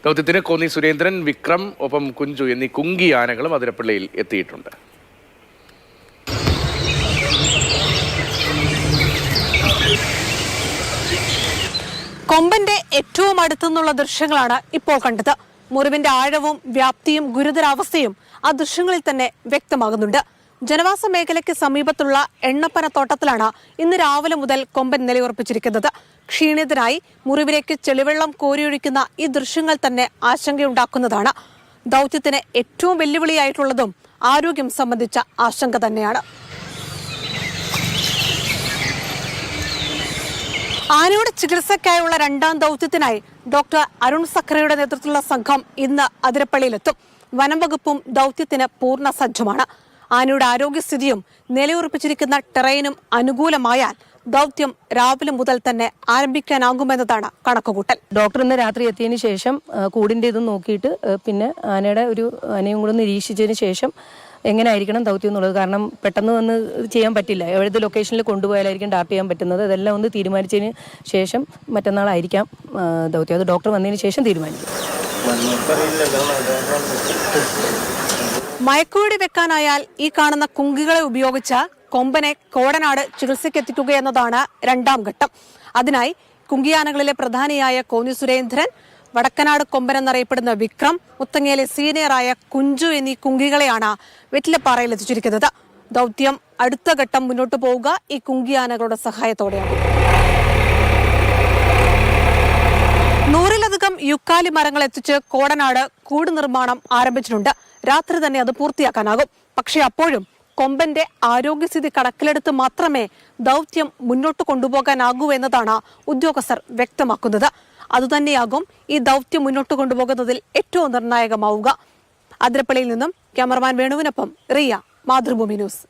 ദൗത്യത്തിന് കോന്നി സുരേന്ദ്രൻ, വിക്രം, ഒപ്പം കുഞ്ചു എന്നീ കുങ്കി ആനകളും അതിരപ്പള്ളിയിൽ എത്തിയിട്ടുണ്ട്. കൊമ്പന്റെ ഏറ്റവും അടുത്തുനിന്നുള്ള ദൃശ്യങ്ങളാണ് ഇപ്പോൾ കണ്ടത്. മുറിവിന്റെ ആഴവും വ്യാപ്തിയും ഗുരുതരാവസ്ഥയും ആ ദൃശ്യങ്ങളിൽ തന്നെ വ്യക്തമാകുന്നുണ്ട്. ജനവാസ മേഖലയ്ക്ക് സമീപത്തുള്ള എണ്ണപ്പനത്തോട്ടത്തിലാണ് ഇന്ന് രാവിലെ മുതൽ കൊമ്പൻ നിലയുറപ്പിച്ചിരിക്കുന്നത്. ക്ഷീണിതനായി മുറിവിലേക്ക് ചെളിവെള്ളം കോരിയൊഴിക്കുന്ന ഈ ദൃശ്യങ്ങൾ തന്നെ ആശങ്കയുണ്ടാക്കുന്നതാണ്. ദൗത്യത്തിന് ഏറ്റവും വെല്ലുവിളിയായിട്ടുള്ളതും ആരോഗ്യം സംബന്ധിച്ച ആശങ്ക തന്നെയാണ്. ആനയുടെ ചികിത്സയ്ക്കായുള്ള രണ്ടാം ദൗത്യത്തിനായി ഡോക്ടർ അരുൺ സഖറയുടെ നേതൃത്വത്തിലുള്ള സംഘം ഇന്ന് അതിരപ്പള്ളിയിലെത്തും. വനം വകുപ്പും ദൗത്യത്തിന് പൂർണ്ണ സജ്ജമാണ്. ആനയുടെ ആരോഗ്യസ്ഥിതിയും നിലയുറപ്പിച്ചിരിക്കുന്ന ടെറൈനും അനുകൂലമായാൽ ദൗത്യം രാവിലെ മുതൽ തന്നെ ആരംഭിക്കാനാകുമെന്നതാണ് കണക്കുകൂട്ടൽ. ഡോക്ടർ ഇന്ന് രാത്രി എത്തിയതിനു ശേഷം കൂടിൻ്റെ ഇത് നോക്കിയിട്ട് പിന്നെ ആനയും കൂടെ നിരീക്ഷിച്ചതിന് ശേഷം എങ്ങനെ ആയിരിക്കണം ദൗത്യം എന്നുള്ളത്. കാരണം പെട്ടെന്ന് വന്ന് ചെയ്യാൻ പറ്റില്ല. എവിടുത്തെ ലൊക്കേഷനിൽ കൊണ്ടുപോയാലായിരിക്കും ഡാർട്ട് ചെയ്യാൻ പറ്റുന്നത്. അതെല്ലാം ഒന്ന് തീരുമാനിച്ചതിന് ശേഷം മറ്റന്നാളായിരിക്കാം ദൗത്യം. അത് ഡോക്ടർ വന്നതിന് ശേഷം തീരുമാനിക്കും. മയക്കുവെടി വെക്കാനായാൽ ഈ കാണുന്ന കുങ്കികളെ ഉപയോഗിച്ച് കൊമ്പനെ കോടനാട് ചികിത്സയ്ക്കെത്തിക്കുക എന്നതാണ് രണ്ടാം ഘട്ടം. അതിനായി കുങ്കിയാനകളിലെ പ്രധാനിയായ കോന്നി സുരേന്ദ്രൻ, വടക്കനാട് കൊമ്പൻ എന്നറിയപ്പെടുന്ന വിക്രം, മുത്തങ്ങയിലെ സീനിയറായ കുഞ്ചു എന്നീ കുങ്കികളെയാണ് വെറ്റിലപ്പാറയിൽ എത്തിച്ചിരിക്കുന്നത്. ദൗത്യം അടുത്ത ഘട്ടം മുന്നോട്ട് പോവുക ഈ കുങ്കിയാനകളുടെ സഹായത്തോടെയാണ്. 100-ലധികം യുക്കാലി മരങ്ങൾ എത്തിച്ച് കോടനാട് കൂട് നിർമ്മാണം ആരംഭിച്ചിട്ടുണ്ട്. രാത്രി തന്നെ അത് പൂർത്തിയാക്കാനാകും. പക്ഷേ അപ്പോഴും കൊമ്പന്റെ ആരോഗ്യസ്ഥിതി കണക്കിലെടുത്ത് മാത്രമേ ദൗത്യം മുന്നോട്ട് കൊണ്ടുപോകാനാകൂ എന്നതാണ് ഉദ്യോഗസ്ഥർ വ്യക്തമാക്കുന്നത്. അതുതന്നെയാകും ഈ ദൗത്യം മുന്നോട്ട് കൊണ്ടുപോകുന്നതിൽ ഏറ്റവും നിർണായകമാവുക. അതിരപ്പള്ളിയിൽ നിന്നും ക്യാമറമാൻ വേണുവിനൊപ്പം റിയ, മാതൃഭൂമി ന്യൂസ്.